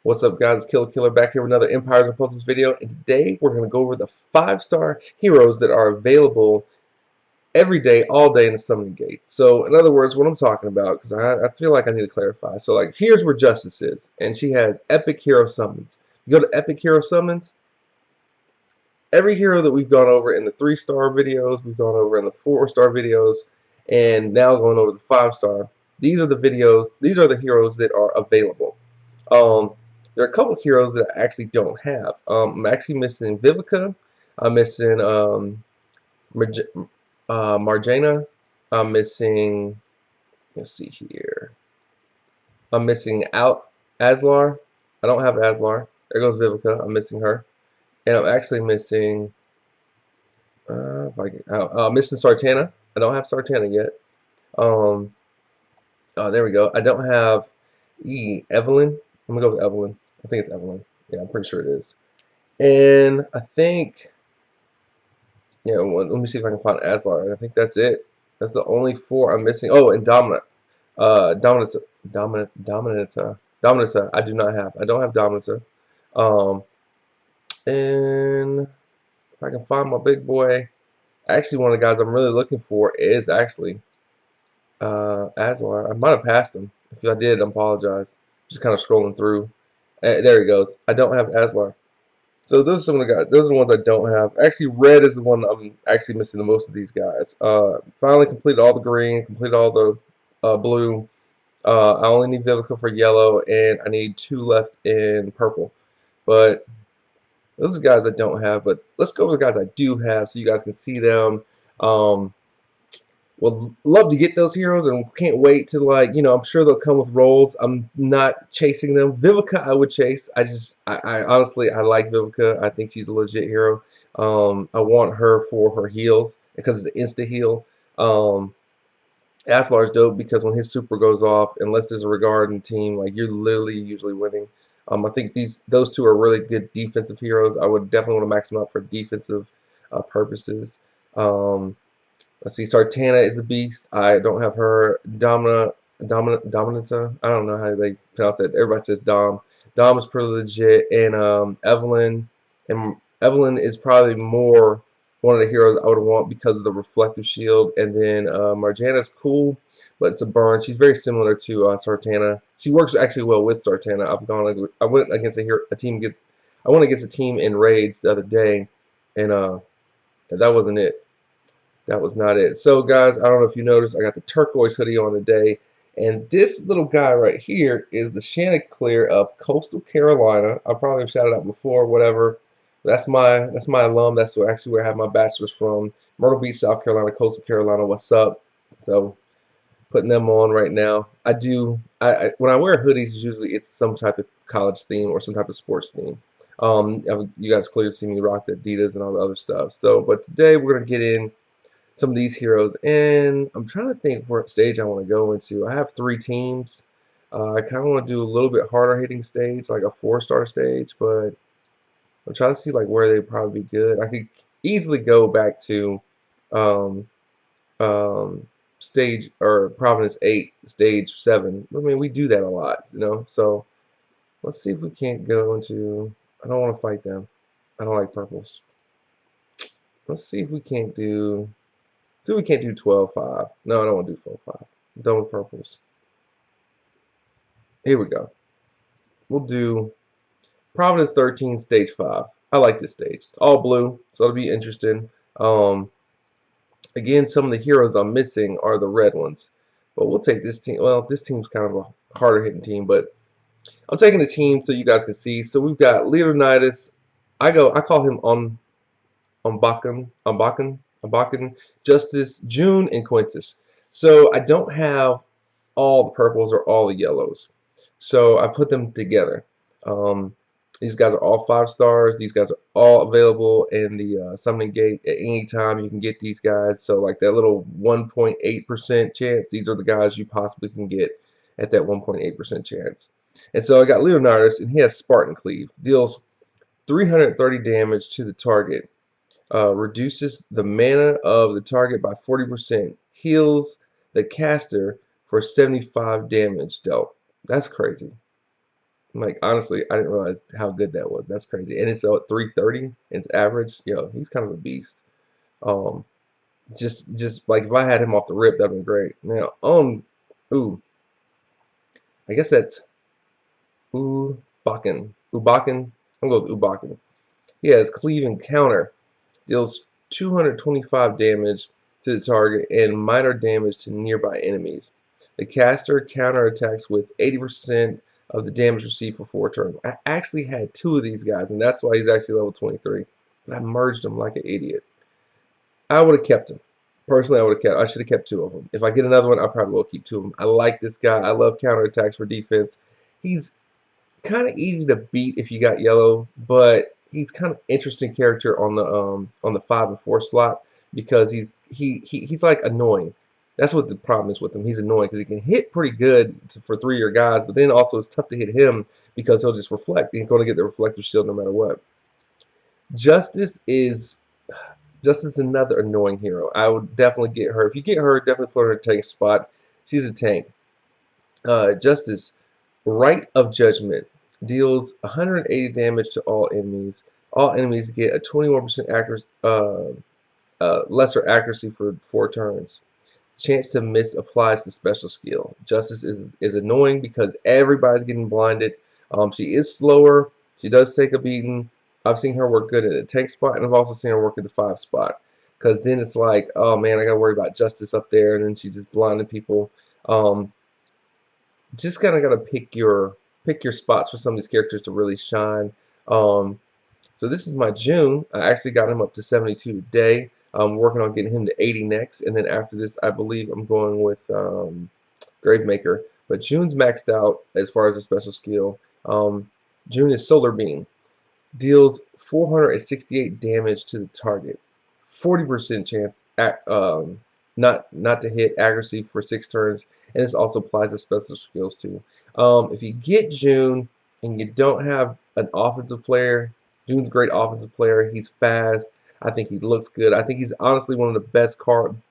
What's up, guys? Killer back here with another Empires and Puzzles video, and today we're going to go over the 5-star heroes that are available every day, all day in the Summoning Gate. So, in other words, what I'm talking about, because I feel like I need to clarify. So, like, here's where Justice is, and she has Epic Hero Summons. You go to Epic Hero Summons, every hero that we've gone over in the 3-star videos, we've gone over in the 4-star videos, and now going over the 5-star. These are the heroes that are available. Um, there are a couple of heroes that I actually don't have. I'm actually missing Vivica. I'm missing Marjana. I'm missing. Let's see here. I'm missing out Aslar. I don't have Aslar. There goes Vivica. I'm missing her, and I'm actually missing. Missing Sartana. I don't have Sartana yet. Um, there we go. I don't have Evelyn. I'm gonna go with Evelyn. I think it's Evelyn. Yeah, I'm pretty sure it is. And I think, yeah, well, let me see if I can find Aslar. I think that's it. That's the only 4 I'm missing. Oh, and Dominant. Dominata. I do not have. I don't have Dominata. Um, and if I can find my big boy, actually one of the guys I'm really looking for is actually Aslar. I might have passed him. If I did, I apologize. Just kind of scrolling through. There he goes. I don't have Aslar. So those are some of the guys. Those are the ones I don't have. Actually, red is the one I'm actually missing the most of these guys. Finally completed all the green, completed all the blue. I only need Vivica for yellow, and I need 2 left in purple. But those are guys I don't have. But let's go with the guys I do have, so you guys can see them. Um, Would love to get those heroes and can't wait to, like, I'm sure they'll come with rolls. I'm not chasing them. Vivica I would chase. I honestly, I like Vivica. I think she's a legit hero. I want her for her heals because it's an insta heal. Aslar's dope because when his super goes off, unless there's a regard in the team, like, you're literally usually winning. I think those 2 are really good defensive heroes. I would definitely want to max them out for defensive purposes. Let's see, Sartana is a beast. I don't have her. Dominata. I don't know how they pronounce it. Everybody says Dom. Dom is pretty legit, and Evelyn. And Evelyn is probably more one of the heroes I would want because of the reflective shield. And then Marjana's cool, but it's a burn. She's very similar to Sartana. She works actually well with Sartana. I went against a team. I went against a team in raids the other day, and that wasn't it. That was not it. So, guys, I don't know if you noticed, I got the turquoise hoodie on today. And this little guy right here is the Chanticleer of Coastal Carolina. I probably have shouted out before, whatever. That's my alum. That's actually where I have my bachelor's from. Myrtle Beach, South Carolina, Coastal Carolina. What's up? So, putting them on right now. When I wear hoodies, usually it's some type of college theme or some type of sports theme. You guys clearly see me rock the Adidas and all the other stuff. So, but today we're gonna get in some of these heroes, and I'm trying to think what stage I want to go into. I have 3 teams. I kind of want to do a little bit harder hitting stage, like a 4-star stage, but I'm trying to see like where they'd probably be good. I could easily go back to um, stage or Providence 8, stage 7. I mean, we do that a lot. So let's see if we can't go into. I don't want to fight them. I don't like purples. Let's see if we can't do. So we can't do 12-5. No, I don't want to do 12-5. I'm done with purples. Here we go. We'll do Providence 13, stage 5. I like this stage. It's all blue, so it'll be interesting. Again, some of the heroes I'm missing are the red ones. But we'll take this team. Well, this team's kind of a harder hitting team, but I'm taking the team so you guys can see. So we've got Leonidas. I call him Umbakan, Justice, June, and Quintus. So I don't have all the purples or all the yellows. So I put them together. These guys are all 5 stars. These guys are all available in the Summoning Gate at any time. You can get these guys. So like that little 1.8% chance, these are the guys you possibly can get at that 1.8% chance. And so I got Leonidas, and he has Spartan Cleave. Deals 330 damage to the target. Reduces the mana of the target by 40%. Heals the caster for 75 damage dealt. That's crazy. Like honestly, I didn't realize how good that was. That's crazy. And it's at 330. It's average. Yo, he's kind of a beast. Um, just like if I had him off the rip, that'd been great. Now, ooh, I guess that's Ubakan. Ubakan. I'm going with Ubakan. He has cleave and counter. Deals 225 damage to the target and minor damage to nearby enemies. The caster counterattacks with 80% of the damage received for 4 turns. I actually had 2 of these guys, and that's why he's actually level 23. But I merged them like an idiot. I would have kept him. Personally, I should have kept 2 of them. If I get another one, I probably will keep 2 of them. I like this guy. I love counterattacks for defense. He's kind of easy to beat if you got yellow, but he's kind of interesting character on the 5 and 4 slot because he's like annoying. That's what the problem is with him. He's annoying because he can hit pretty good for 3-year guys, but then also it's tough to hit him because he'll just reflect. He's going to get the reflective shield no matter what. Justice is another annoying hero. I would definitely get her. If you get her, definitely put her in a tank spot. She's a tank. Justice, Right of Judgment, deals 180 damage to all enemies. All enemies get a 21% lesser accuracy for 4 turns. Chance to miss applies to special skill. Justice is annoying because everybody's getting blinded. She is slower. She does take a beating. I've seen her work good at the tank spot, and I've also seen her work at the 5 spot. Because then it's like, oh man, I gotta worry about Justice up there, and then she's just blinding people. Just kind of gotta pick your spots for some of these characters to really shine. So this is my June. I actually got him up to 72 today. I'm working on getting him to 80 next, and then after this, I believe I'm going with Gravemaker. But June's maxed out as far as a special skill. June is Solar Beam. Deals 468 damage to the target. 40% chance not to hit accuracy for 6 turns, and this also applies to special skills too. If you get June and you don't have an offensive player, June's a great offensive player. He's fast. I think he looks good. I think he's honestly one of the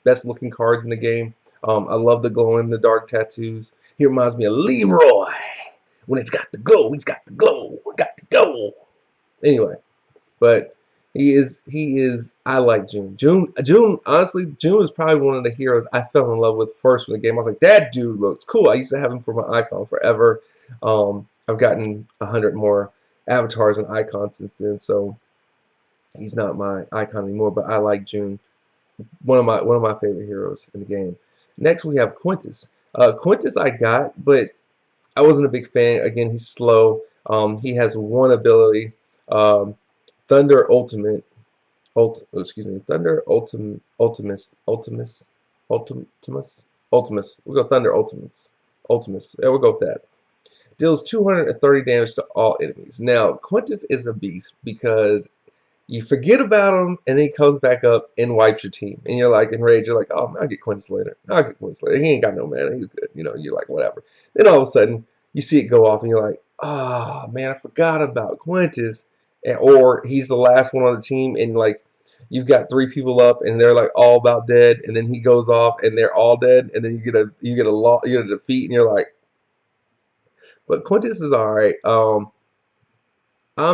best looking cards in the game. I love the glow in the dark tattoos. He reminds me of Leroy. When it's got the glow, he's got the glow. Got the go. Anyway, but he is I like June. Honestly, June is probably one of the heroes I fell in love with first in the game. I was like, that dude looks cool. I used to have him for my icon forever. I've gotten 100 more avatars and icons since then, so he's not my icon anymore, but I like June. One of my favorite heroes in the game. Next we have Quintus. Quintus I got, but I wasn't a big fan. Again, he's slow. He has one ability. Thunder Ultimate, Thunder Ultimus. We'll go Thunder Ultimus. Yeah, we'll go with that. Deals 230 damage to all enemies. Now, Quintus is a beast because you forget about him and then he comes back up and wipes your team. And you're like enraged. You're like, oh, man, I'll get Quintus later. He ain't got no mana. He's good. You're like, whatever. Then all of a sudden, you see it go off and you're like, oh, man, I forgot about Quintus. Or he's the last one on the team and like you've got 3 people up and they're like all about dead, and then he goes off and they're all dead, and then you get a defeat and you're like, but Quintus is alright. I'm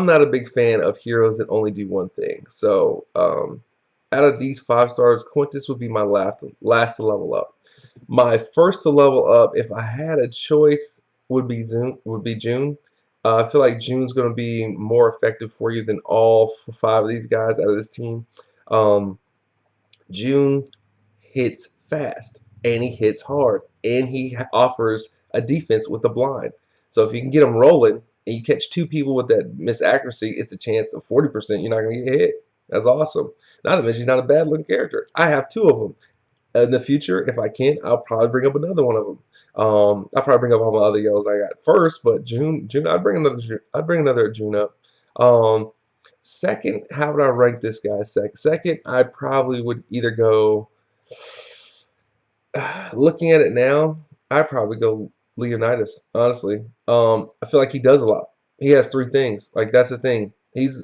not a big fan of heroes that only do one thing. So out of these 5 stars, Quintus would be my last to level up. My first to level up, if I had a choice, would be June. I feel like June's going to be more effective for you than all 5 of these guys out of this team. June hits fast, and he hits hard, and he offers a defense with a blind. So if you can get him rolling, and you catch 2 people with that miss accuracy, it's a chance of 40% you're not going to get hit. That's awesome. Not to mention he's not a bad looking character. I have 2 of them. In the future, if I can, I'll probably bring up another one of them. I'll probably bring up all my other yellows I got first, but June, I'd bring another June up. Second, how would I rank this guy? Second, I probably would either go. Looking at it now, I'd probably go Leonidas. Honestly, I feel like he does a lot. He has 3 things. Like that's the thing.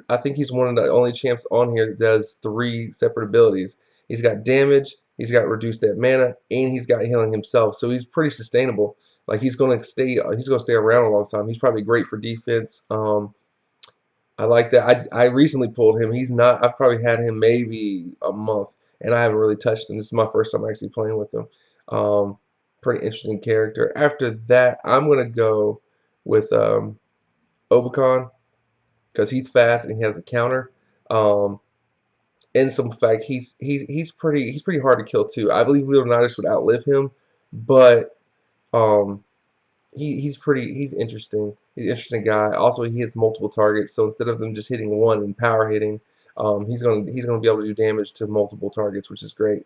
I think he's one of the only champs on here that does 3 separate abilities. He's got damage. He's got reduced that mana, and he's got healing himself, so he's pretty sustainable. Like he's gonna stay around a long time. He's probably great for defense. I like that. I recently pulled him. He's not. I've probably had him maybe a month, and I haven't really touched him. This is my first time actually playing with him. Um, Pretty interesting character. After that, I'm gonna go with Obicon because he's fast and he has a counter. Um, in some fact, he's pretty hard to kill too. I believe Leonidas would outlive him, but um, he's interesting. He's an interesting guy. Also, he hits multiple targets, so instead of them just hitting one and power hitting, he's gonna be able to do damage to multiple targets, which is great.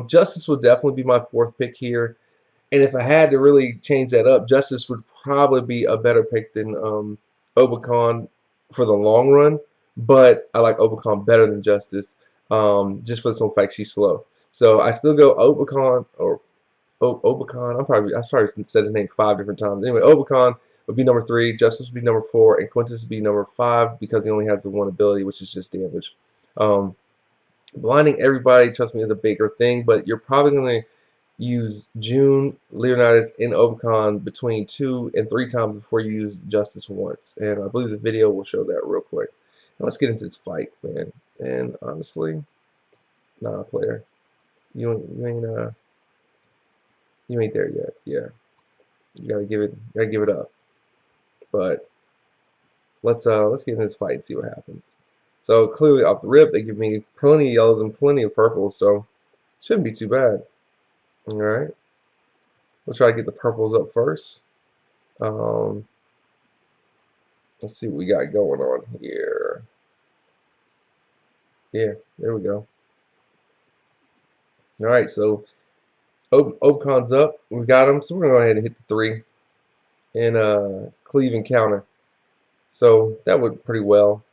Justice would definitely be my fourth pick here, and if I had to really change that up, Justice would probably be a better pick than Obicon for the long run. But I like Obicon better than Justice, just for the simple fact she's slow. So I still go Obicon or Obicon. I probably said his name 5 different times. Anyway, Obicon would be number 3, Justice would be number 4, and Quintus would be number 5 because he only has the one ability, which is just damage. Um, Blinding everybody, trust me, is a bigger thing, but you're probably going to use June, Leonidas, and Obicon between 2 and 3 times before you use Justice once. And I believe the video will show that real quick. Now let's get into this fight, man. And honestly, nah, player, you ain't there yet. Yeah, you gotta give it up. But let's get into this fight and see what happens. So clearly off the rip, they give me plenty of yellows and plenty of purples, so shouldn't be too bad. All right, we'll try to get the purples up first. Um, let's see what we got going on here. Yeah, there we go. All right, so Ocon's up. We got him, so we're gonna go ahead and hit the 3 and cleave and counter. So that went pretty well.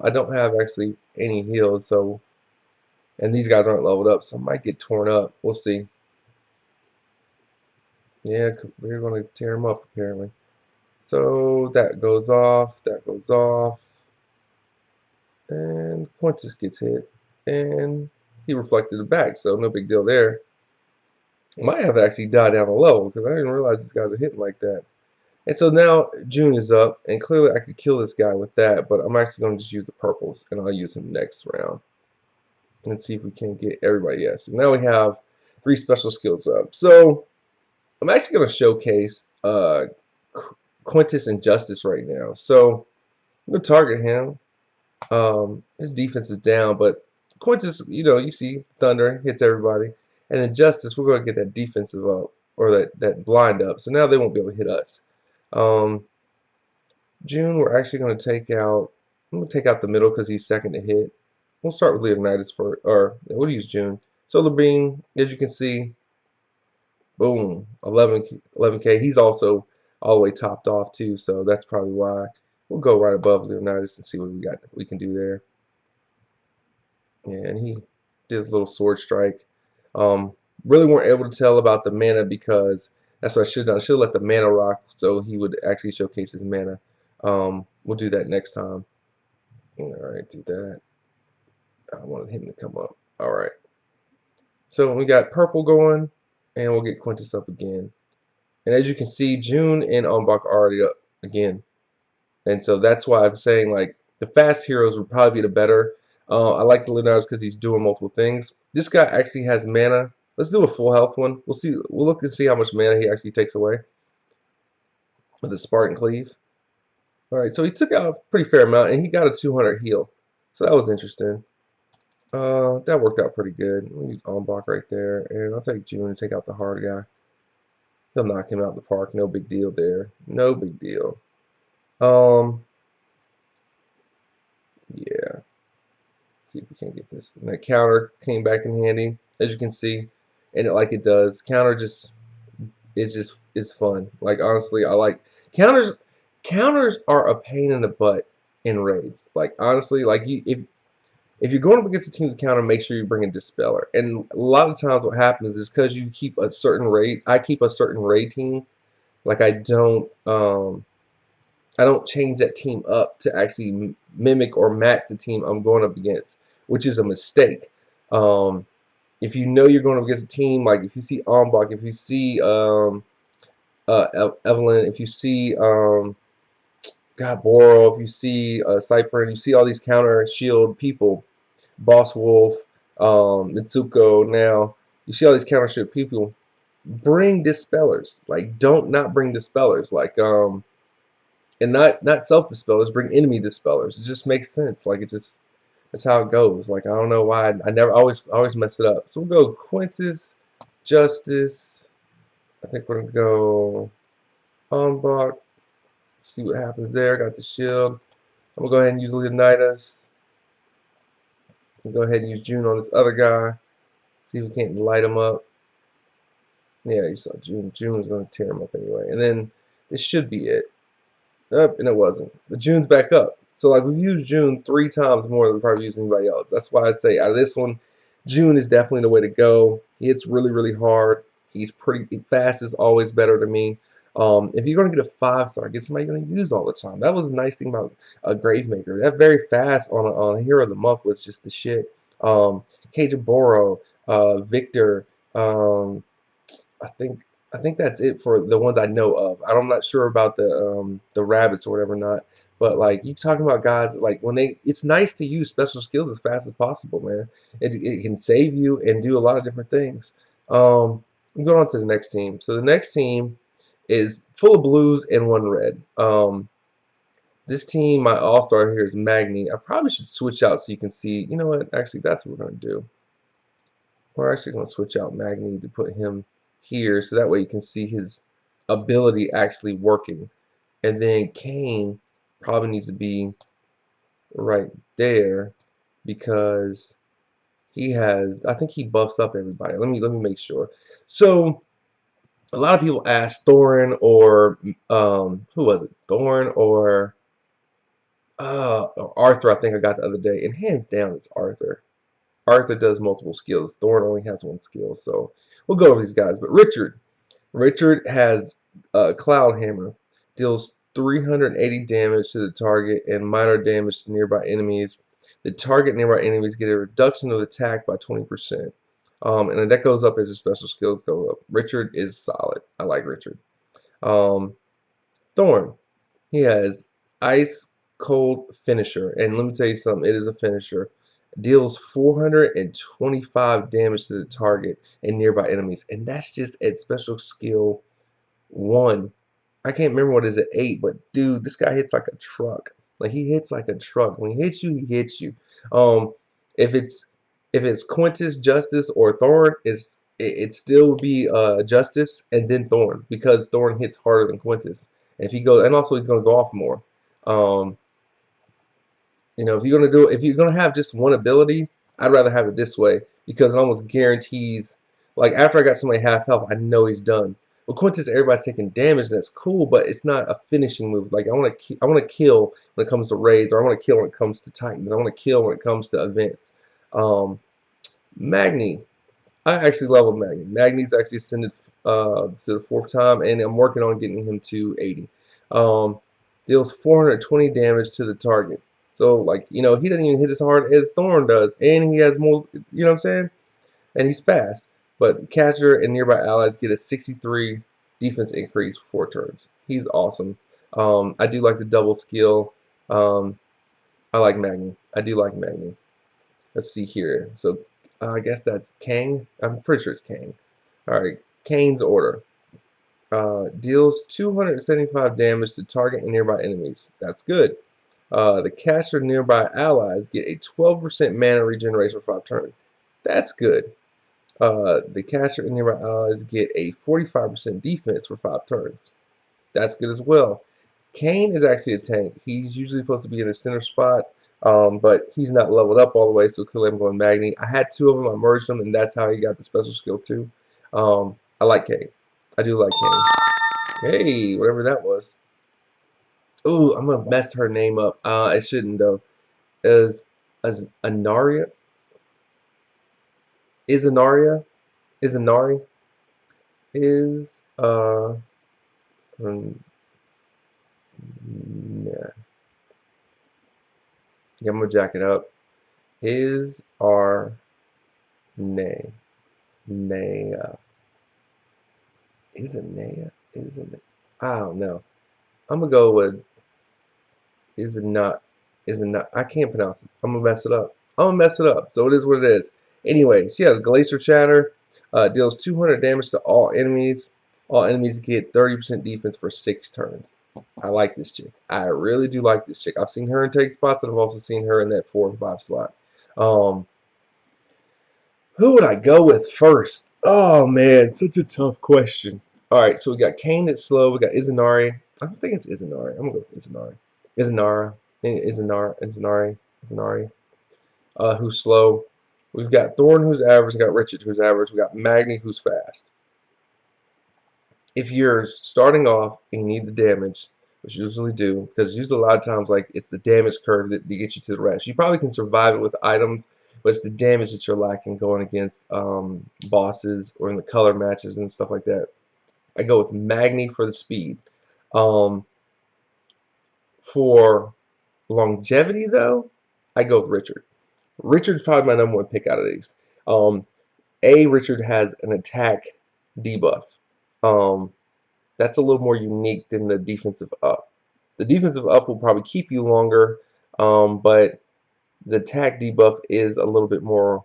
I don't have actually any heals, so and these guys aren't leveled up, so I might get torn up. We'll see. Yeah, they're going to tear him up apparently. So that goes off, and Quintus gets hit, and he reflected it back, so no big deal there. Might have actually died down a level because I didn't realize these guys are hitting like that. And so now June is up, and clearly I could kill this guy with that, but I'm actually going to just use the purples, and I'll use him next round. And see if we can get everybody. Yes, so now we have 3 special skills up. So I'm actually going to showcase Quintus and Justice right now. So I'm going to target him. His defense is down, but Quintus, you see Thunder hits everybody. And then Justice, we're going to get that defensive up, or that blind up. So now they won't be able to hit us. June, we're actually going to take out, I'm going to take out the middle because he's second to hit. We'll start with Leonidas first, or we'll use June. Solar Beam, as you can see, boom, 11K. He's also all the way topped off too, so that's probably why. We'll go right above Leonidas and see what we can do there. Yeah, and he did a little sword strike. Really weren't able to tell about the mana because that's what I should have done. I should have let the mana rock so he would actually showcase his mana. We'll do that next time. Alright, do that. I wanted him to come up. Alright. So we got purple going, and we'll get Quintus up again. And as you can see, June and Ombak are already up again. And so that's why I'm saying, like, the fast heroes would probably be the better. I like the Leonidas because he's doing multiple things. This guy actually has mana. Let's do a full health one. We'll see. We'll look and see how much mana he actually takes away with the Spartan Cleave. Alright, so he took out a pretty fair amount, and he got a 200 heal. So that was interesting. That worked out pretty good. We'll use Ombak right there, and I'll take June and take out the hard guy. He'll knock him out of the park. No big deal there. No big deal. Yeah. See if we can get this. And that counter came back in handy, as you can see, and it does. Counter just is fun. Like honestly, I like counters. Counters are a pain in the butt in raids. Like honestly, like if you're going up against a team with counter, make sure you bring a Dispeller. And a lot of times what happens is because you keep a certain raid, I keep a certain raid team. Like I don't change that team up to actually mimic or match the team I'm going up against, which is a mistake. If you know you're going up against a team, like if you see Ombak, if you see Evelyn, if you see God Boro, if you see Cypher, you see all these counter shield people, Boss Wolf, Mitsuko. Now you see all these counter shield people. Bring dispellers. Like, don't not bring dispellers. Like, and not self dispellers. Bring enemy dispellers. It just makes sense. Like, it just that's how it goes. Like, I don't know why I never always mess it up. So we'll go Quintus, Justice. I think we're gonna go Humbug. See what happens there. Got the shield. I'm gonna go ahead and use Leonidas. Go ahead and use June on this other guy. See if we can't light him up. Yeah, you saw June. June was going to tear him up anyway. And then this should be it. And it wasn't. But June's back up. So like we've used June 3 times more than we probably used anybody else. That's why I'd say out of this one, June is definitely the way to go. He hits really, really hard. He's pretty fast is always better to me. If you're going to get a 5-star, get somebody you're going to use all the time. That was a nice thing about a Gravemaker. That very fast on a Hero of the Month was just the shit. Cage Boro, Victor, I think I think that's it for the ones I know of. I'm not sure about the rabbits or whatever not. But like you talking about guys like when it's nice to use special skills as fast as possible, man. It can save you and do a lot of different things. I'm going on to the next team. So the next team is full of blues and one red. This team, my all-star here is Magni. I probably should switch out so you can see. You know what? Actually, that's what we're gonna do. We're actually going to switch out Magni to put him here so that way you can see his ability actually working. And then Kane probably needs to be right there because he has, I think he buffs up everybody. Let me make sure. So a lot of people ask Thorin or who was it? Thorin or Arthur, I think I got the other day. And hands down it's Arthur. Arthur does multiple skills. Thorin only has one skill, so we'll go over these guys. But Richard has Cloud Hammer, deals 380 damage to the target and minor damage to nearby enemies. The target nearby enemies get a reduction of attack by 20%. And that goes up as your special skills go up. Richard is solid. I like Richard. Um, Thorn, he has Ice Cold Finisher, and let me tell you something, it is a finisher. Deals 425 damage to the target and nearby enemies, and that's just at special skill 1. I can't remember what is at 8, but dude, this guy hits like a truck. Like he hits like a truck. When he hits you, he hits you. Um, if it's Quintus, Justice, or Thorn, it still would be Justice and then Thorn because Thorn hits harder than Quintus. And if he goes, and also he's gonna go off more. Um, if you're gonna have just one ability, I'd rather have it this way because it almost guarantees. Like after I got somebody half health, I know he's done. With Quintus, everybody's taking damage, and that's cool, but it's not a finishing move. Like I want to kill when it comes to raids, or I want to kill when it comes to Titans. I want to kill when it comes to events. Um, Magni, I actually leveled Magni. Magni's actually ascended to the 4th time, and I'm working on getting him to 80. Um, deals 420 damage to the target. So, like, he doesn't even hit as hard as Thorn does, and he has more, you know what I'm saying? And he's fast. But Catcher and nearby allies get a 63 defense increase for 4 turns. He's awesome. I do like the double skill. I like Magni. I do like Magni. Let's see here. So I guess that's Kang. I'm pretty sure it's Kang. All right, Kane's order. Deals 275 damage to target and nearby enemies. That's good. The caster nearby allies get a 12% mana regeneration for 5 turns. That's good. The caster and nearby allies get a 45% defense for 5 turns. That's good as well. Kane is actually a tank. He's usually supposed to be in the center spot, but he's not leveled up all the way, so clearly I'm going Magni. I had 2 of them, I merged them, and that's how he got the special skill too. I like Kane. I do like Kane. Hey, whatever that was. Ooh, I'm gonna mess her name up. I shouldn't though. As Anaria? Is Anaria? Is Anari? Is yeah. Yeah, I'm gonna jack it up. Is our nay. Naya. Is it Naya? Isn't it? I don't know. I'm gonna go with is it not? Is it not? I can't pronounce it. I'm gonna mess it up. I'm gonna mess it up. So it is what it is. Anyway, she has Glacier Shatter. Deals 200 damage to all enemies. All enemies get 30% defense for 6 turns. I like this chick. I really do like this chick. I've seen her in take spots, and I've also seen her in that 4 and 5 slot. Um, who would I go with first? Oh man, such a tough question. All right, so we got Kayn that's slow. We got Izanari. I don't think it's Izanari. I'm gonna go with Izanari. Izanara. Izanari. Who's slow. We've got Thorn who's average. We got Richard who's average. We got Magni who's fast. If you're starting off and you need the damage, which you usually do, because usually a lot of times like it's the damage curve that gets you to the rest. You probably can survive it with items, but it's the damage that you're lacking going against bosses or in the color matches and stuff like that. I go with Magni for the speed. Um, for longevity though, I go with Richard. Richard's probably my number one pick out of these. Um, Richard has an attack debuff. Um, that's a little more unique than the defensive up. The defensive up will probably keep you longer, but the attack debuff is a little bit more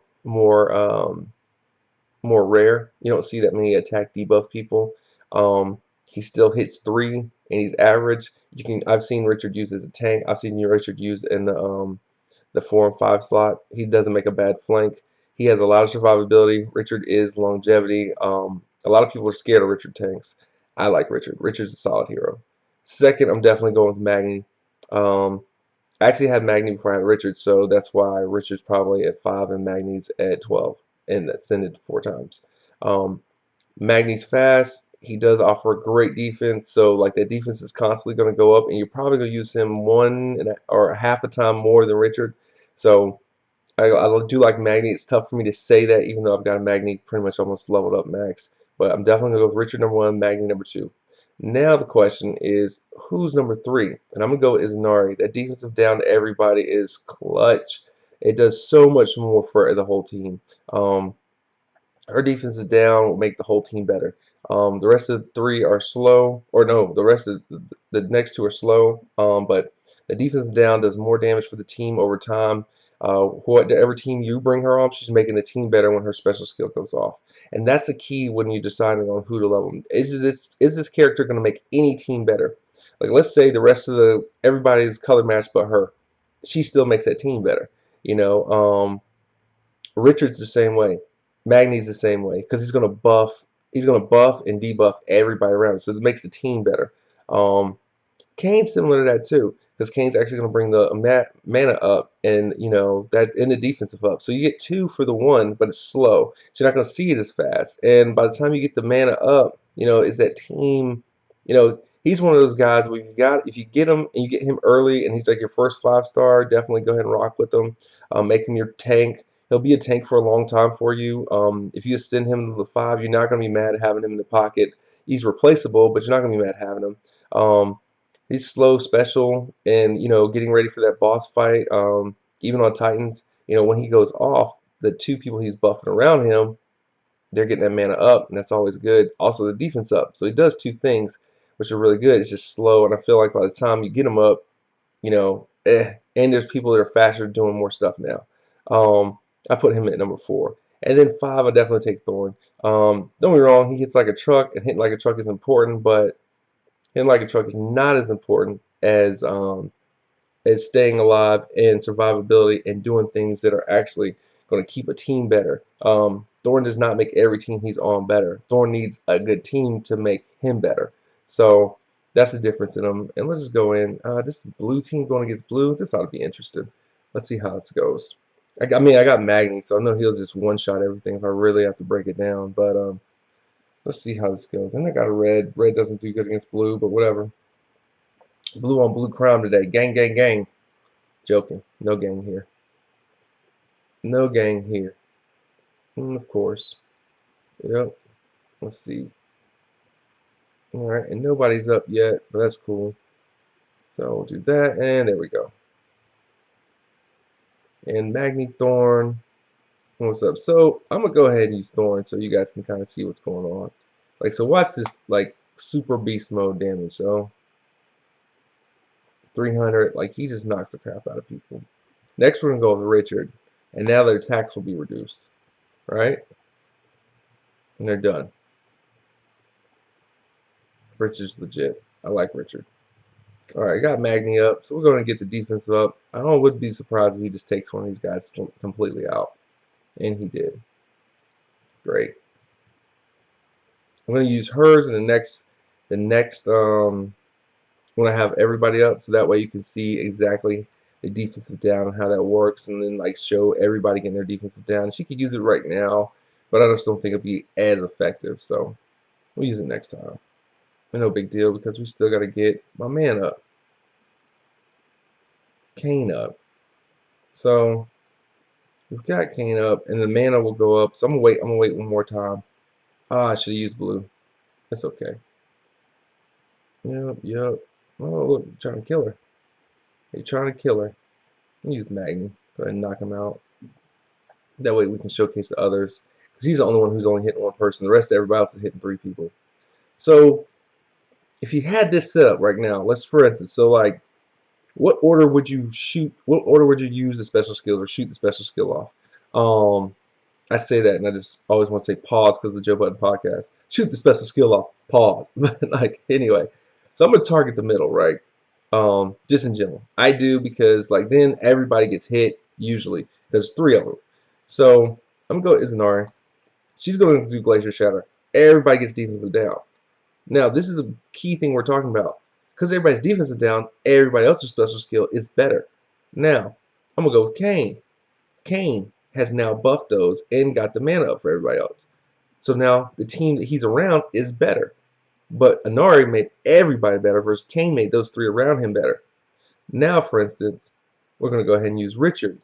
rare. You don't see that many attack debuff people. He still hits 3 and he's average. I've seen Richard use as a tank. I've seen Richard use in the 4 and 5 slot. He doesn't make a bad flank. He has a lot of survivability. Richard is longevity. A lot of people are scared of Richard tanks. I like Richard. Richard's a solid hero. Second, I'm definitely going with Magni. I actually had Magni before I had Richard, so that's why Richard's probably at 5 and Magni's at 12, and that's ended 4 times. Um, Magni's fast. He does offer great defense, so like that defense is constantly going to go up, and you're probably going to use him or half a time more than Richard. So I do like Magni. It's tough for me to say that, even though I've got a Magni pretty much almost leveled up max. But I'm definitely going to go with Richard number 1, Magni number 2. Now the question is, who's number 3? And I'm going to go with Izanari. That defensive down to everybody is clutch. It does so much more for the whole team. Her defensive down will make the whole team better. The rest of the 3 are slow, or no, the rest of the next 2 are slow. But the defensive down does more damage for the team over time. Whatever team you bring her on, she's making the team better when her special skill goes off, and that's the key when you're deciding on who to level. Is this character going to make any team better? Like let's say the rest of everybody's color match but her, she still makes that team better. You know, Richard's the same way. Magni's the same way because he's gonna buff and debuff everybody around, so it makes the team better. Um, Kayn's similar to that too, because Kayn's actually going to bring the mana up, and that in the defensive up. So you get 2 for the 1, but it's slow, so you're not going to see it as fast. And by the time you get the mana up, is that team. He's one of those guys where if you get him and you get him early, and he's like your first 5-star, definitely go ahead and rock with him. Make him your tank. He'll be a tank for a long time for you. If you just send him to the 5, you're not going to be mad having him in the pocket. He's replaceable, but you're not going to be mad having him. He's slow, special, and getting ready for that boss fight. Even on Titans, when he goes off, the 2 people he's buffing around him, they're getting that mana up, and that's always good. Also, the defense up. So he does 2 things, which are really good. It's just slow, and I feel like by the time you get him up, and there's people that are faster doing more stuff now. I put him at number 4. And then 5, I definitely take Thorn. Don't get me wrong, he hits like a truck, and hitting like a truck is important, but hitting like a truck is not as important as staying alive and survivability and doing things that are actually going to keep a team better. Thorn does not make every team he's on better. Thorn needs a good team to make him better. So that's the difference in them. And let's just go in. This is blue team going against blue. This ought to be interesting. Let's see how this goes. I got Magni, so I know he'll just one-shot everything if I really have to break it down. But let's see how this goes. And I got a red. Red doesn't do good against blue, but whatever. Blue on blue crime today. Gang, gang, gang. Joking. No gang here. No gang here. Of course. Yep. Let's see. Alright, and nobody's up yet, but that's cool. So we'll do that, and there we go. And Magni Thorn. What's up? So I'm gonna go ahead and use Thorn so you guys can kind of see what's going on. Like, so watch this. Like, super beast mode damage. So 300, like he just knocks the crap out of people. Next, we're gonna go with Richard, and now their attacks will be reduced, right? And they're done. Richard's legit. I like Richard. All right, I got Magni up, so we're going to get the defensive up. I would be surprised if he just takes one of these guys completely out, and he did. Great. I'm going to use hers in the next when I have everybody up, so that way you can see exactly the defensive down and how that works, and then like show everybody getting their defensive down. She could use it right now, but I just don't think it'll be as effective, so we'll use it next time. But no big deal because we still got to get my man up, Kane up. So we've got Kane up, and the mana will go up. So I'm gonna wait. I'm gonna wait one more time. Ah, I should have used blue. That's okay. Yep, yep. Oh, look, you're trying to kill her. You're trying to kill her. Use Magni. Go ahead and knock him out. That way we can showcase the others. Because he's the only one who's only hitting one person. The rest of everybody else is hitting 3 people. So if you had this set up right now, let's for instance, so like, what order would you shoot? What order would you use the special skills or shoot the special skill off? I say that, and I just always want to say pause because of the Joe Budden podcast. Shoot the special skill off. Pause. But like anyway, so I'm gonna target the middle, right? Just in general, I do because like then everybody gets hit usually. There's 3 of them, so I'm gonna go Izanari. She's gonna do Glacier Shatter. Everybody gets defensive down. Now this is a key thing we're talking about because everybody's defensive down. Everybody else's special skill is better. Now I'm gonna go with Kane. Kane has now buffed those and got the mana up for everybody else. So now the team that he's around is better. But Inari made everybody better versus Kane made those 3 around him better. Now, for instance, we're going to go ahead and use Richard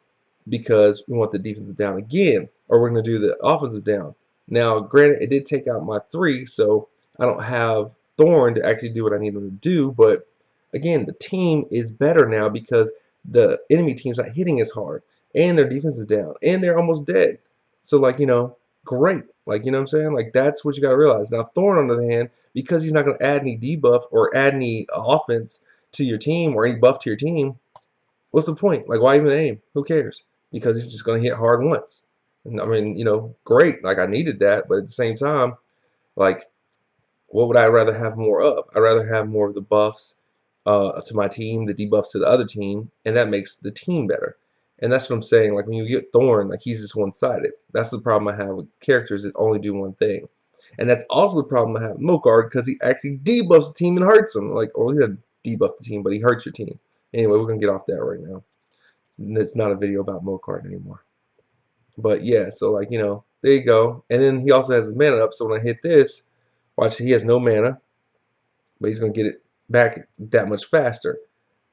because we want the defensive down again, or we're going to do the offensive down. Now, granted, it did take out my 3, so I don't have Thorn to actually do what I need him to do, but again, the team is better now because the enemy team's not hitting as hard, and their defense is down, and they're almost dead. So, like, great. Like, you know what I'm saying? Like, that's what you got to realize. Now, Thorn, on the other hand, because he's not going to add any debuff or add any offense to your team or any buff to your team, what's the point? Like, why even aim? Who cares? Because he's just going to hit hard once. And, I mean, great. Like, I needed that, but at the same time, like, what would I rather have more of? I'd rather have more of the buffs to my team, the debuffs to the other team, and that makes the team better. And that's what I'm saying. Like, when you get Thorn, like, he's just one-sided. That's the problem I have with characters that only do one thing. And that's also the problem I have with Mokard because he actually debuffs the team and hurts them. Like, or he doesn't debuff the team, but he hurts your team. Anyway, we're going to get off that right now. It's not a video about Mokard anymore. But yeah, so like, there you go. And then he also has his mana up, so when I hit this, watch, he has no mana, but he's going to get it back that much faster.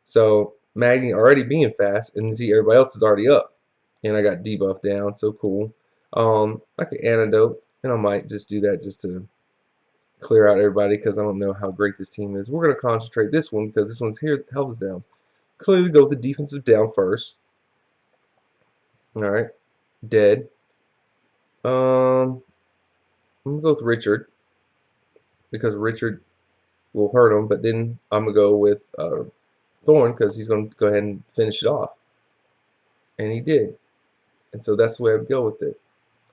So Magni already being fast, and see everybody else is already up. And I got debuff down, so cool. Like an antidote, and I might just do that just to clear out everybody because I don't know how great this team is. We're going to concentrate this one because this one's here, health is down. Clearly go with the defensive down first. Alright, dead. I'm going to go with Richard because Richard will hurt him, but then I'm going to go with Thorn because he's going to go ahead and finish it off. And he did. And so that's the way I would go with it.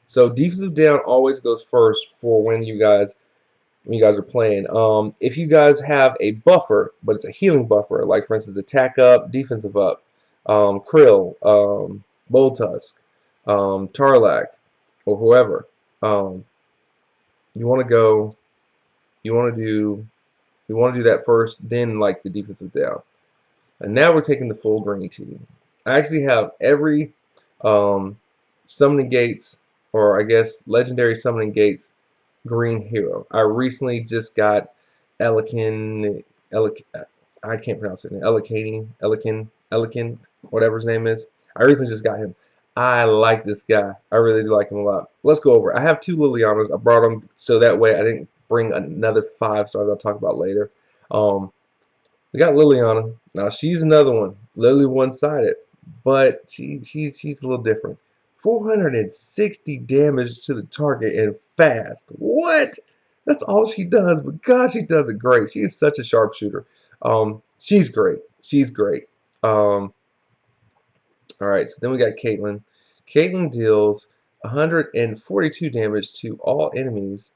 So defensive down always goes first for when you guys are playing. If you guys have a buffer, but it's a healing buffer, like for instance attack up, defensive up, Krill, Boltusk, Tarlac, or whoever, you want to do that first, then like the defensive down. And now we're taking the full green team. I actually have every summoning gates, or I guess legendary summoning gates, green hero. I recently just got Elekin, I can't pronounce it. Elekin, whatever his name is. I recently just got him. I like this guy. I really do like him a lot. Let's go over. I have 2 Lilianas. I brought them so that way I didn't bring another 5 stars I'll talk about later. We got Liliana. Now she's another one. Literally one-sided, but she's a little different. 460 damage to the target and fast. What? That's all she does, but God, she does it great. She is such a sharpshooter. She's great. She's great. Um, all right, so then we got Caitlyn. Caitlyn deals 142 damage to all enemies.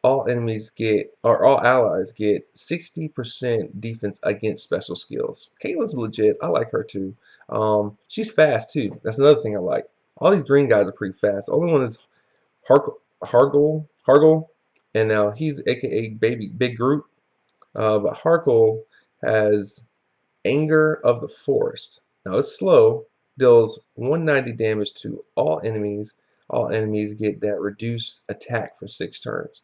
All enemies get, or all allies get 60% defense against special skills. Caitlyn's legit. I like her too. She's fast too. That's another thing I like. All these green guys are pretty fast. The only one is Hargle, and now he's AKA Baby Big Groot. But Harkle has Anger of the Forest. Now it's slow, deals 190 damage to all enemies. All enemies get that reduced attack for 6 turns.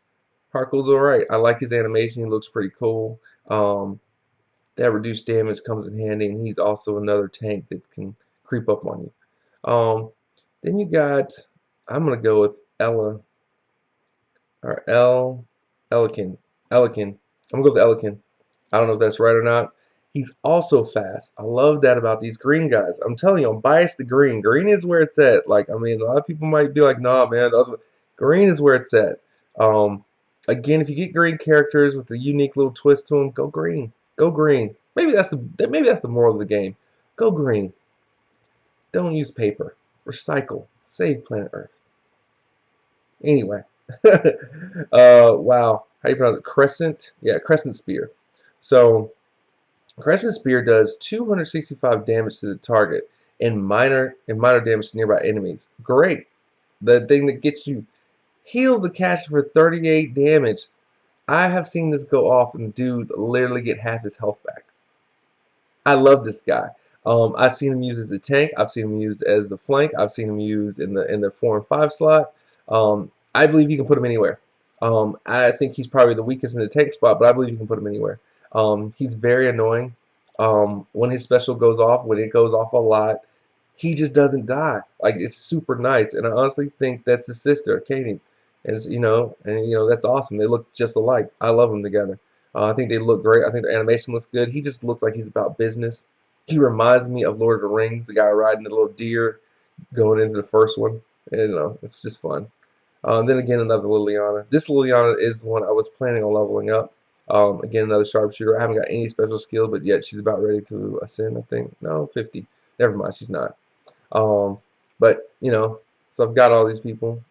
Harkle's alright. I like his animation. He looks pretty cool. That reduced damage comes in handy, and he's also another tank that can creep up on you. Then you got, I'm going to go with Ella, or Elkin. Elkin. I'm going to go with Elkin. I don't know if that's right or not. He's also fast. I love that about these green guys. I'm telling you, I'm biased to green. Green is where it's at. Like, I mean, a lot of people might be like, nah, man. Green is where it's at. Um, Again, if you get green characters with a unique little twist to them, go green. Go green. Maybe that's the moral of the game. Go green. Don't use paper. Recycle. Save planet Earth. Anyway. Wow. How do you pronounce it? Crescent? Yeah, Crescent Spear. So, Crescent Spear does 265 damage to the target and minor damage to nearby enemies. Great. The thing that gets you heals the caster for 38 damage. I have seen this go off and dude literally get half his health back. I love this guy. I've seen him use as a tank. I've seen him use as a flank. I've seen him use in the 4 and 5 slot. I believe you can put him anywhere. I think he's probably the weakest in the tank spot, but I believe you can put him anywhere. He's very annoying. When his special goes off, when it goes off a lot, he just doesn't die. Like it's super nice, and I honestly think that's his sister, Katie. And it's, that's awesome. They look just alike. I love them together. I think they look great. I think their animation looks good. He just looks like he's about business. He reminds me of Lord of the Rings, the guy riding the little deer going into the first one. And, it's just fun. Then again, another Liliana. This Liliana is the one I was planning on leveling up. Again, another sharpshooter. I haven't got any special skill, but yet she's about ready to ascend, I think. No, 50. Never mind, she's not. But, so I've got all these people.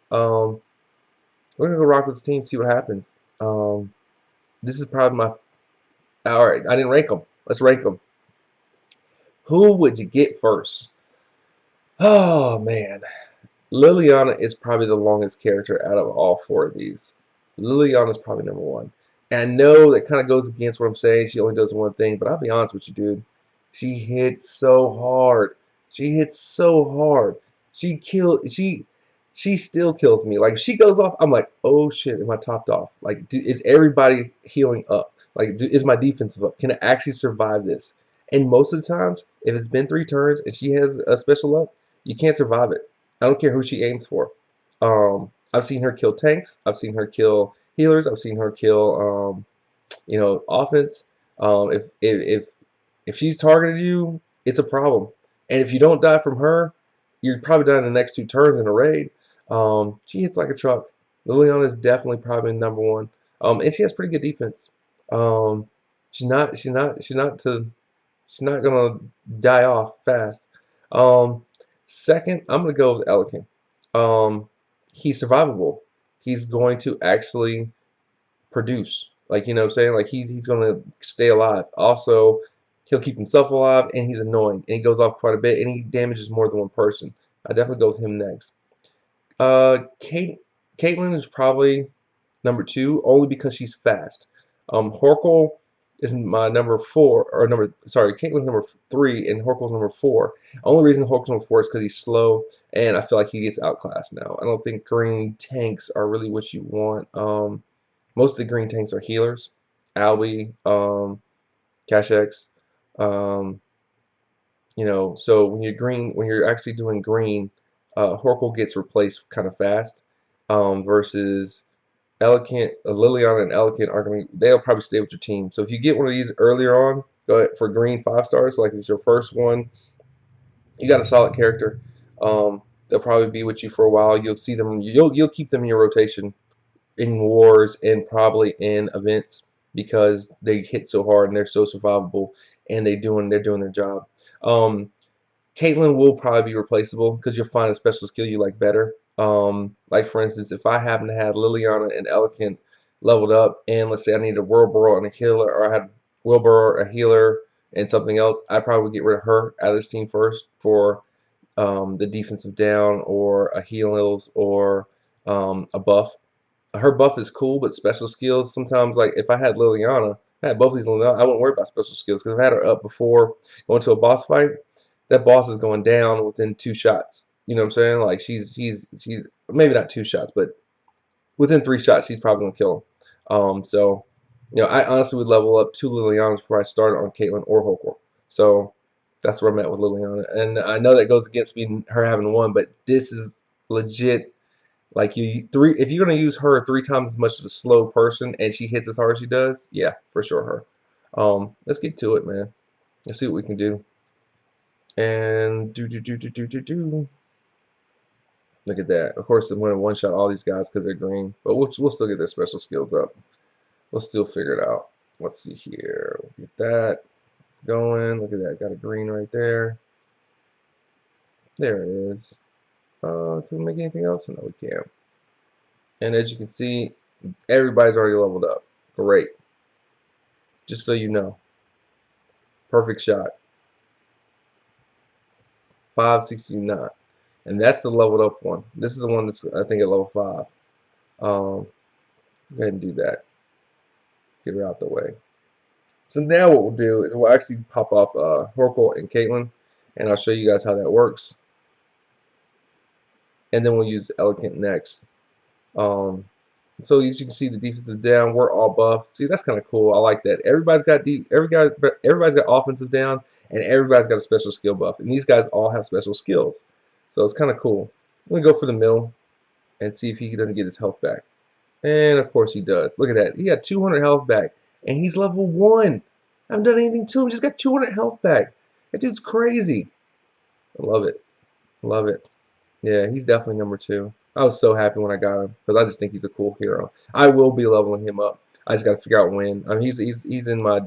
We're going to go rock with this team, see what happens. This is probably my... Alright, I didn't rank them. Let's rank them. Who would you get first? Oh, man. Liliana is probably the longest character out of all 4 of these. Liliana is probably number 1. And I know that kind of goes against what I'm saying. She only does one thing, but I'll be honest with you, dude. She hits so hard. She hits so hard. She still kills me. Like if she goes off, I'm like, oh shit, am I topped off? Like, is everybody healing up? Like, is my defensive up? Can I actually survive this? And most of the times, if it's been 3 turns and she has a special up, you can't survive it. I don't care who she aims for. I've seen her kill tanks. I've seen her kill healers. I've seen her kill, offense. If she's targeted you, it's a problem. And if you don't die from her, you're probably dying the next 2 turns in a raid. She hits like a truck. Liliana is definitely probably number 1. And she has pretty good defense. She's not gonna die off fast. Second, I'm gonna go with Elkin. He's survivable. He's going to actually produce. Like, what I'm saying? Like he's gonna stay alive. Also, he'll keep himself alive, and he's annoying, and he goes off quite a bit, and he damages more than one person. I definitely go with him next. Caitlyn is probably number 2, only because she's fast. Horkle is my number 4, or Caitlyn's number 3, and Horkle's number 4. Only reason Horkle's number 4 is because he's slow, and I feel like he gets outclassed now. I don't think green tanks are really what you want. Most of the green tanks are healers. Albie, Kashex, so when you're actually doing green, Horkle gets replaced kind of fast, versus Liliana and Elkin they'll probably stay with your team. So if you get one of these earlier on, go ahead for green 5 stars, like if it's your first one, you got a solid character. They'll probably be with you for a while. You'll see them. You'll keep them in your rotation in wars and probably in events because they hit so hard and they're so survivable and they're doing their job. Caitlyn will probably be replaceable because you'll find a special skill you like better. Like for instance, if I happen to have Liliana and Elegant leveled up, and let's say I need a Wilbur and a healer, or I had Wilbur, a healer, and something else, I'd probably get rid of her out of this team first for the defensive down or a heals or a buff. Her buff is cool, but special skills sometimes, like if I had Liliana, if I had both these Liliana, I wouldn't worry about special skills because if I had her up before going to a boss fight, that boss is going down within 2 shots. You know what I'm saying? Like she's maybe not 2 shots, but within 3 shots, she's probably gonna kill him. So I honestly would level up 2 Lilianas before I started on Caitlyn or Hokor. So that's where I'm at with Liliana, and I know that goes against me her having one, but this is legit. Like if you're gonna use her 3 times as much of a slow person, and she hits as hard as she does, yeah, for sure her. Let's get to it, man. Let's see what we can do. And do. Look at that. Of course, I'm going to one-shot all these guys because they're green, but we'll still get their special skills up. We'll still figure it out. Let's see here. We'll get that going. Look at that. Got a green right there. There it is. Can we make anything else? No, we can't. And as you can see, everybody's already leveled up. Great. Just so you know. Perfect shot. 569. And that's the leveled up one. This is the one that's, I think, at level 5. Go ahead and do that. Get her out the way. So now what we'll do is we'll actually pop off Horkle and Caitlyn, and I'll show you guys how that works. And then we'll use Elegant next. So as you can see, the defensive down, we're all buffed. See, that's kind of cool. I like that. Everybody's got offensive down, and everybody's got a special skill buff. And these guys all have special skills. So it's kind of cool. I'm gonna go for the mill and see if he doesn't get his health back. And of course he does. Look at that. He got 200 health back, and he's level 1. I haven't done anything to him. Just got 200 health back. That dude's crazy. I love it. Love it. Yeah, he's definitely number 2. I was so happy when I got him because I just think he's a cool hero. I will be leveling him up. I just got to figure out when. I mean, he's in my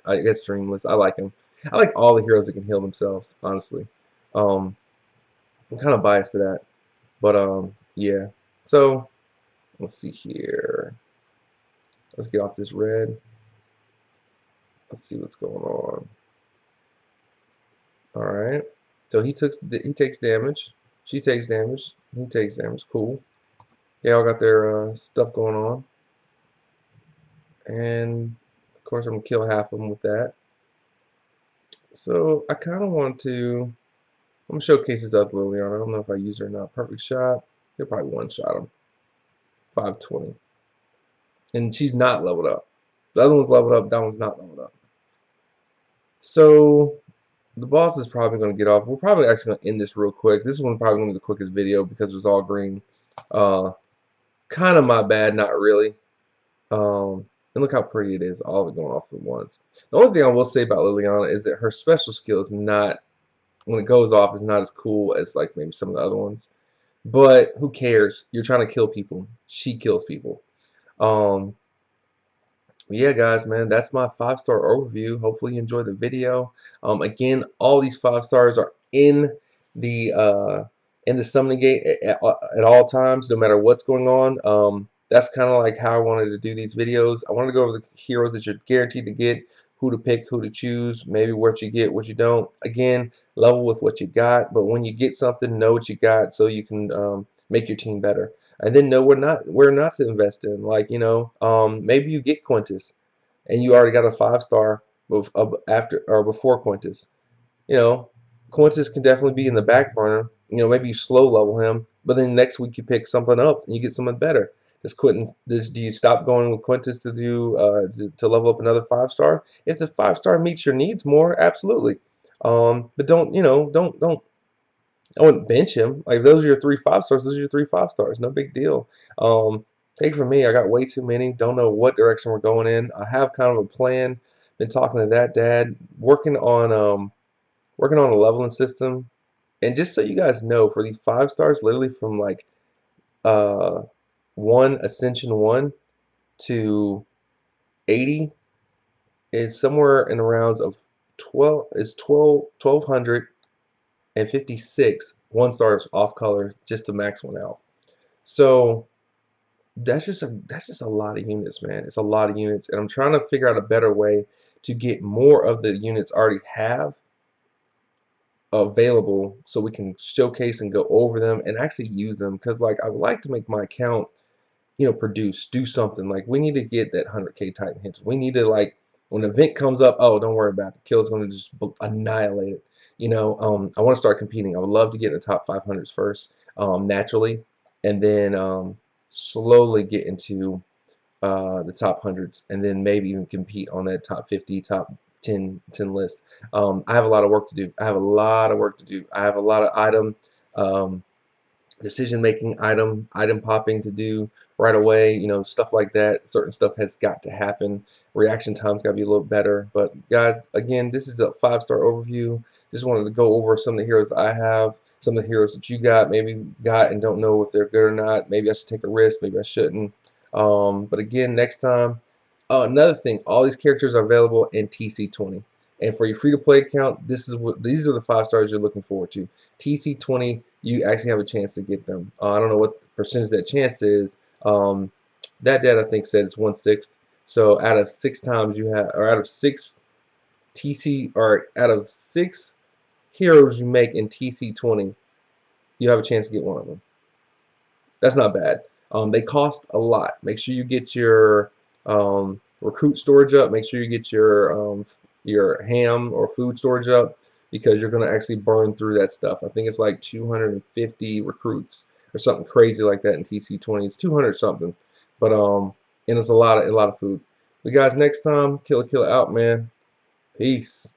I guess dream list. I like him. I like all the heroes that can heal themselves. Honestly, I'm kind of biased to that, but yeah. So let's see here. Let's get off this red. Let's see what's going on. All right. So he takes damage. She takes damage. He takes damage. Cool. They all got their stuff going on. And of course, I'm gonna kill half of them with that. So I kind of want to. I'm gonna showcase this other Liliana. I don't know if I use her or not. Perfect shot. He'll probably one-shot him. 520. And she's not leveled up. The other one's leveled up. That one's not leveled up. So the boss is probably going to get off. We're probably actually going to end this real quick. This one probably going to be the quickest video because it was all green. Kind of my bad, not really. And look how pretty it is, all of it going off at once. The only thing I will say about Liliana is that her special skill is not, when it goes off, is not as cool as like maybe some of the other ones. But who cares? You're trying to kill people. She kills people. Yeah, guys, man, that's my 5-star overview. Hopefully you enjoyed the video. Again, all these 5 stars are in the summoning gate at all times, no matter what's going on. That's kind of like how I wanted to do these videos. I wanted to go over the heroes that you're guaranteed to get, who to pick, who to choose, maybe what you get, what you don't. Again, level with what you got, but when you get something, know what you got so you can make your team better. And then know where not to invest in. Like, maybe you get Quintus and you already got a 5-star after or before Quintus. Quintus can definitely be in the back burner. Maybe you slow level him, but then next week you pick something up and you get someone better. Do you stop going with Quintus to to level up another 5-star? If the 5-star meets your needs more, absolutely. But don't I wouldn't bench him. Like if those are your 3 5-stars, those are your 3 5-stars. No big deal. Take it from me, I got way too many. Don't know what direction we're going in. I have kind of a plan. Been talking to that dad, working on a leveling system. And just so you guys know, for these 5-stars, literally from like uh, 1 Ascension 1 to 80 is somewhere in the rounds of 1256 1 stars off color just to max one out. So that's just a lot of units, man. It's a lot of units, and I'm trying to figure out a better way to get more of the units I already have available so we can showcase and go over them and actually use them, because like I would like to make my account, do something. Like we need to get that 100K Titan hits. We need to, like, when the event comes up, oh, don't worry about it. Kill's going to just annihilate it. I want to start competing. I would love to get in the top 500s first, naturally, and then slowly get into the top hundreds, and then maybe even compete on that top 50, top 10 list. I have a lot of work to do. I have a lot of work to do. I have a lot of um, decision making, item popping to do right away, stuff like that. Certain stuff has got to happen. Reaction time's got to be a little better. But guys, again, this is a 5-star overview. Just wanted to go over some of the heroes I have, some of the heroes that you maybe got and don't know if they're good or not. Maybe I should take a risk, maybe I shouldn't. But again, next time. Another thing, all these characters are available in TC20. And for your free-to-play account, these are the 5 stars you're looking forward to. TC20, you actually have a chance to get them. I don't know what percentage that chance is. That data I think said it's 1/6. So out of 6 times you have, or out of 6 heroes you make in TC20, you have a chance to get one of them. That's not bad. They cost a lot. Make sure you get your recruit storage up. Make sure you get your ham or food storage up, because you're going to actually burn through that stuff. I think it's like 250 recruits or something crazy like that in TC20. It's 200 something, but and it's a lot of food. But guys, next time, Killa Killa out, man. Peace.